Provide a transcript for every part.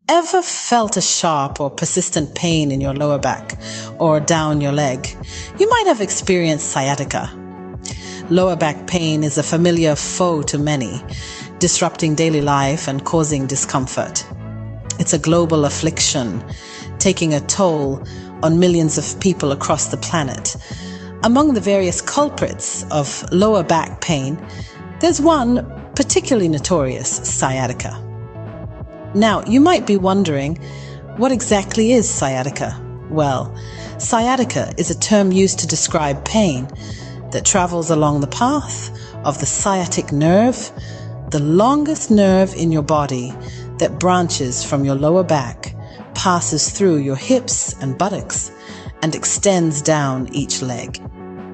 Ever felt a sharp or persistent pain in your lower back or down your leg? You might have experienced sciatica. Lower back pain is a familiar foe to many, disrupting daily life and causing discomfort. It's a global affliction, taking a toll on millions of people across the planet. Among the various culprits of lower back pain, there's one particularly notorious: sciatica. Now, you might be wondering, what exactly is sciatica? Well, sciatica is a term used to describe pain that travels along the path of the sciatic nerve, the longest nerve in your body that branches from your lower back, passes through your hips and buttocks, and extends down each leg.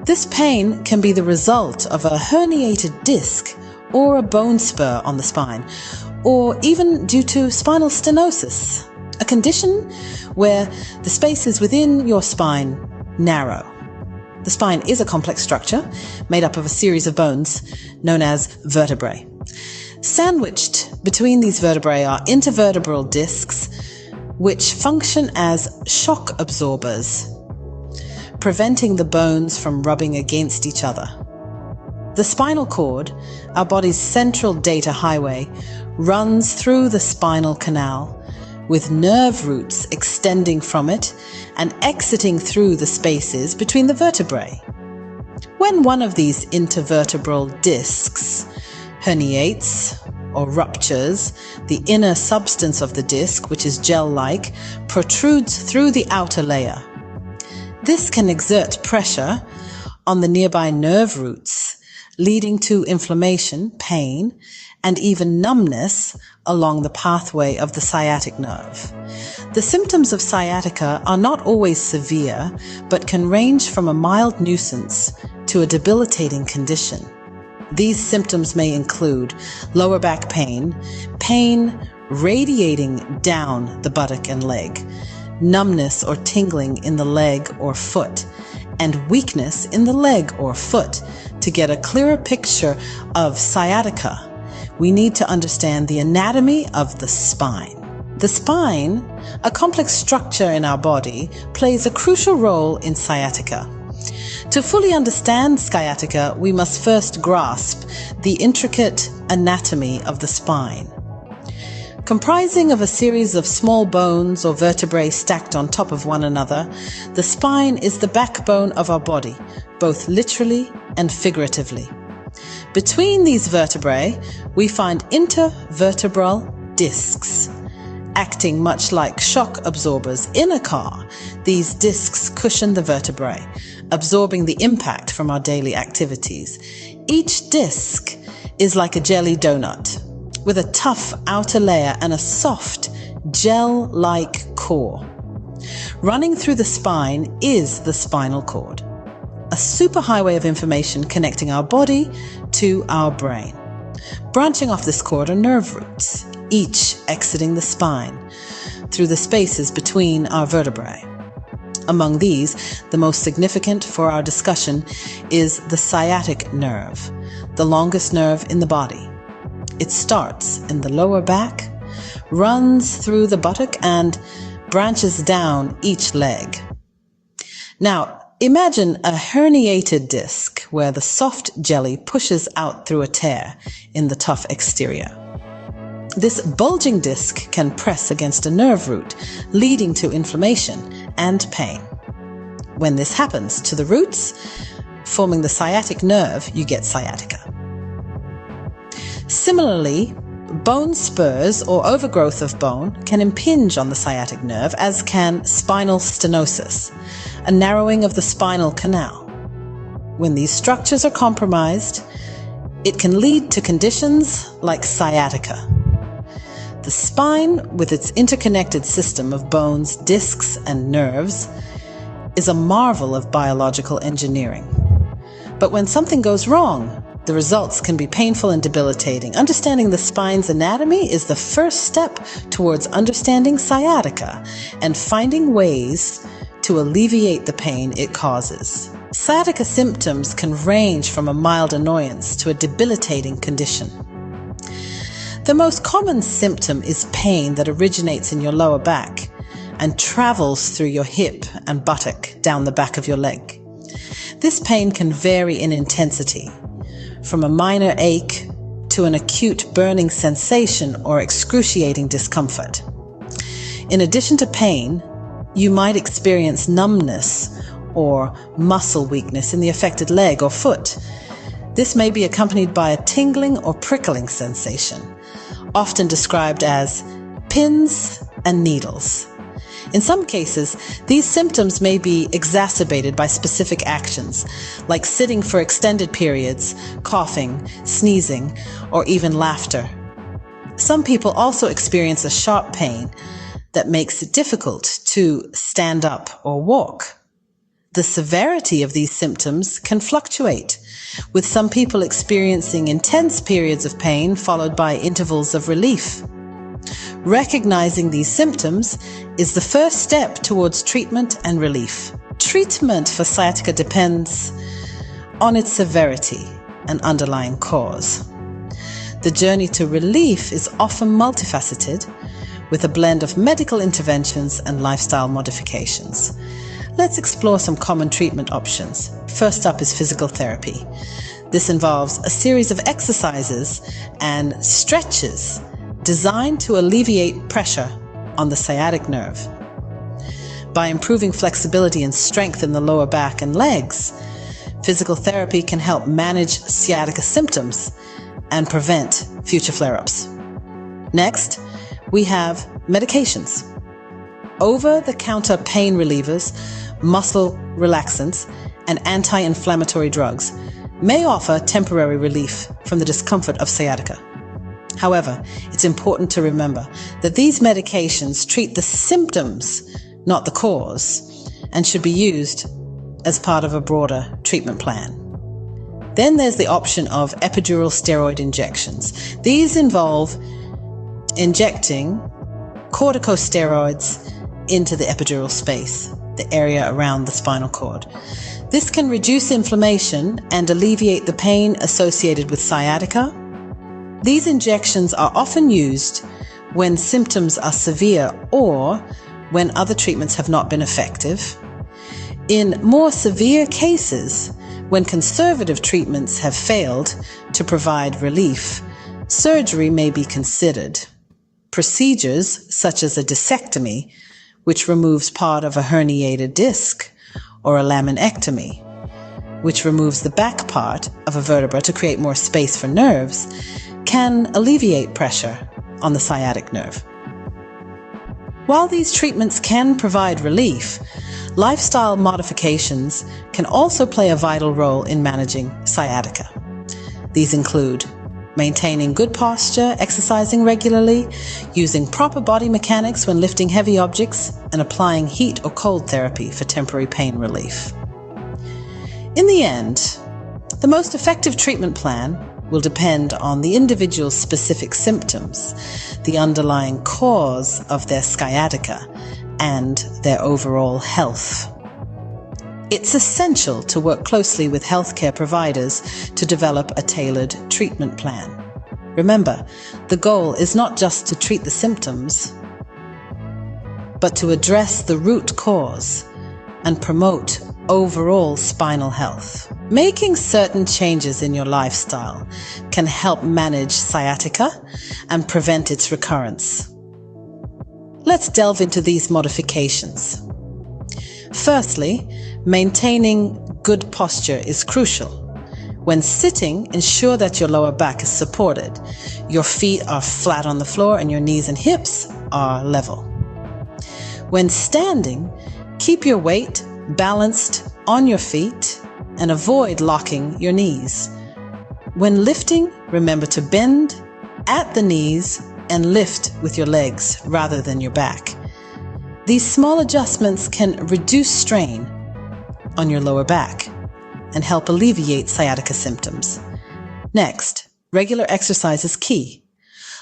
This pain can be the result of a herniated disc or a bone spur on the spine, or even due to spinal stenosis, a condition where the spaces within your spine narrow. The spine is a complex structure made up of a series of bones known as vertebrae. Sandwiched between these vertebrae are intervertebral discs, which function as shock absorbers, preventing the bones from rubbing against each other. The spinal cord, our body's central data highway, runs through the spinal canal, with nerve roots extending from it and exiting through the spaces between the vertebrae. When one of these intervertebral discs herniates or ruptures, the inner substance of the disc, which is gel-like, protrudes through the outer layer. This can exert pressure on the nearby nerve roots, leading to inflammation, pain, and even numbness along the pathway of the sciatic nerve. The symptoms of sciatica are not always severe, but can range from a mild nuisance to a debilitating condition. These symptoms may include lower back pain, pain radiating down the buttock and leg, numbness or tingling in the leg or foot, and weakness in the leg or foot. To get a clearer picture of sciatica, we need to understand the anatomy of the spine. The spine, a complex structure in our body, plays a crucial role in sciatica. To fully understand sciatica, we must first grasp the intricate anatomy of the spine. Comprising of a series of small bones or vertebrae stacked on top of one another, the spine is the backbone of our body, both literally and figuratively. Between these vertebrae, we find intervertebral discs. Acting much like shock absorbers in a car, these discs cushion the vertebrae, absorbing the impact from our daily activities. Each disc is like a jelly donut, with a tough outer layer and a soft, gel-like core. Running through the spine is the spinal cord, a superhighway of information connecting our body to our brain. Branching off this cord are nerve roots, each exiting the spine through the spaces between our vertebrae. Among these, the most significant for our discussion is the sciatic nerve, the longest nerve in the body. It starts in the lower back, runs through the buttock, and branches down each leg. Now, imagine a herniated disc where the soft jelly pushes out through a tear in the tough exterior. This bulging disc can press against a nerve root, leading to inflammation and pain. When this happens to the roots, forming the sciatic nerve, you get sciatica. Similarly, bone spurs or overgrowth of bone can impinge on the sciatic nerve, as can spinal stenosis, a narrowing of the spinal canal. When these structures are compromised, it can lead to conditions like sciatica. The spine, with its interconnected system of bones, discs, and nerves, is a marvel of biological engineering. But when something goes wrong, the results can be painful and debilitating. Understanding the spine's anatomy is the first step towards understanding sciatica and finding ways to alleviate the pain it causes. Sciatica symptoms can range from a mild annoyance to a debilitating condition. The most common symptom is pain that originates in your lower back and travels through your hip and buttock down the back of your leg. This pain can vary in intensity, from a minor ache to an acute burning sensation or excruciating discomfort. In addition to pain, you might experience numbness or muscle weakness in the affected leg or foot. This may be accompanied by a tingling or prickling sensation, often described as pins and needles. In some cases, these symptoms may be exacerbated by specific actions, like sitting for extended periods, coughing, sneezing, or even laughter. Some people also experience a sharp pain that makes it difficult to stand up or walk. The severity of these symptoms can fluctuate, with some people experiencing intense periods of pain followed by intervals of relief. Recognizing these symptoms is the first step towards treatment and relief. Treatment for sciatica depends on its severity and underlying cause. The journey to relief is often multifaceted, with a blend of medical interventions and lifestyle modifications. Let's explore some common treatment options. First up is physical therapy. This involves a series of exercises and stretches designed to alleviate pressure on the sciatic nerve. By improving flexibility and strength in the lower back and legs, physical therapy can help manage sciatica symptoms and prevent future flare-ups. Next, we have medications. Over-the-counter pain relievers, muscle relaxants, and anti-inflammatory drugs may offer temporary relief from the discomfort of sciatica. However, it's important to remember that these medications treat the symptoms, not the cause, and should be used as part of a broader treatment plan. Then there's the option of epidural steroid injections. These involve injecting corticosteroids into the epidural space, the area around the spinal cord. This can reduce inflammation and alleviate the pain associated with sciatica. These injections are often used when symptoms are severe or when other treatments have not been effective. In more severe cases, when conservative treatments have failed to provide relief, surgery may be considered. Procedures such as a discectomy, which removes part of a herniated disc, or a laminectomy, which removes the back part of a vertebra to create more space for nerves, can alleviate pressure on the sciatic nerve. While these treatments can provide relief, lifestyle modifications can also play a vital role in managing sciatica. These include maintaining good posture, exercising regularly, using proper body mechanics when lifting heavy objects, and applying heat or cold therapy for temporary pain relief. In the end, the most effective treatment plan will depend on the individual's specific symptoms, the underlying cause of their sciatica, and their overall health. It's essential to work closely with healthcare providers to develop a tailored treatment plan. Remember, the goal is not just to treat the symptoms, but to address the root cause and promote overall spinal health. Making certain changes in your lifestyle can help manage sciatica and prevent its recurrence. Let's delve into these modifications. Firstly, maintaining good posture is crucial. When sitting, ensure that your lower back is supported, your feet are flat on the floor, and your knees and hips are level. When standing, keep your weight balanced on your feet and avoid locking your knees. When lifting, remember to bend at the knees and lift with your legs rather than your back. These small adjustments can reduce strain on your lower back and help alleviate sciatica symptoms. Next, regular exercise is key.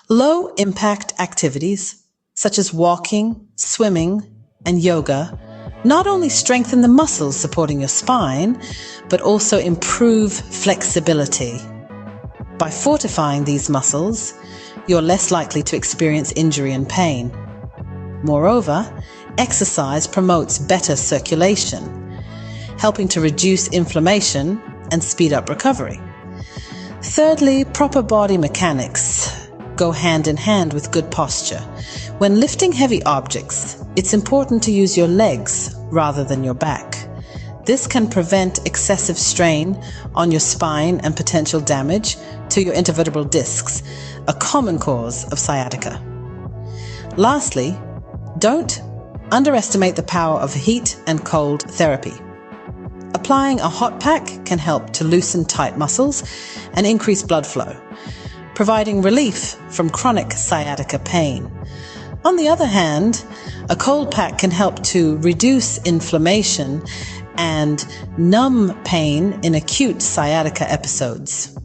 Low-impact activities such as walking, swimming, and yoga not only strengthen the muscles supporting your spine, but also improve flexibility. By fortifying these muscles, you're less likely to experience injury and pain. Moreover, exercise promotes better circulation, helping to reduce inflammation and speed up recovery. Thirdly, proper body mechanics go hand in hand with good posture. When lifting heavy objects, it's important to use your legs rather than your back. This can prevent excessive strain on your spine and potential damage to your intervertebral discs, a common cause of sciatica. Lastly, don't underestimate the power of heat and cold therapy. Applying a hot pack can help to loosen tight muscles and increase blood flow, providing relief from chronic sciatica pain. On the other hand, a cold pack can help to reduce inflammation and numb pain in acute sciatica episodes.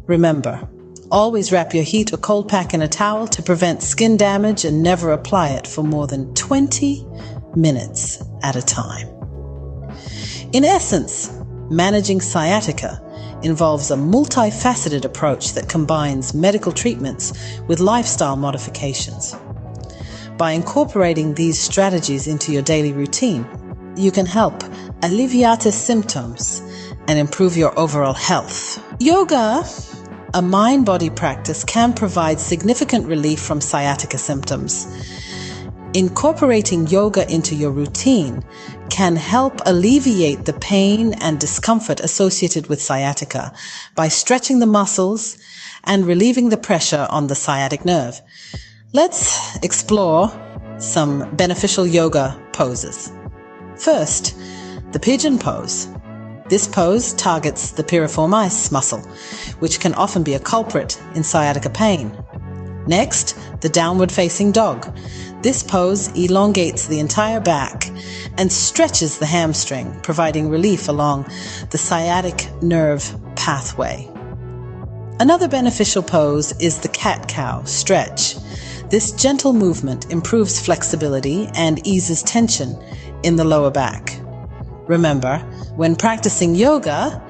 Remember, always wrap your heat or cold pack in a towel to prevent skin damage and never apply it for more than 20 minutes at a time. In essence, managing sciatica involves a multifaceted approach that combines medical treatments with lifestyle modifications. By incorporating these strategies into your daily routine, you can help alleviate symptoms and improve your overall health. Yoga, a mind-body practice, can provide significant relief from sciatica symptoms. Incorporating yoga into your routine can help alleviate the pain and discomfort associated with sciatica by stretching the muscles and relieving the pressure on the sciatic nerve. Let's explore some beneficial yoga poses. First, the pigeon pose. This pose targets the piriformis muscle, which can often be a culprit in sciatica pain. Next, the downward facing dog. This pose elongates the entire back and stretches the hamstring, providing relief along the sciatic nerve pathway. Another beneficial pose is the cat-cow stretch. This gentle movement improves flexibility and eases tension in the lower back. Remember, when practicing yoga,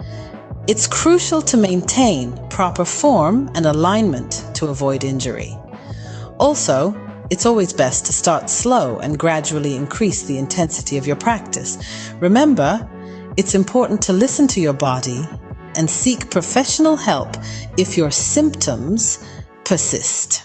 it's crucial to maintain proper form and alignment to avoid injury. Also, it's always best to start slow and gradually increase the intensity of your practice. Remember, it's important to listen to your body and seek professional help if your symptoms persist.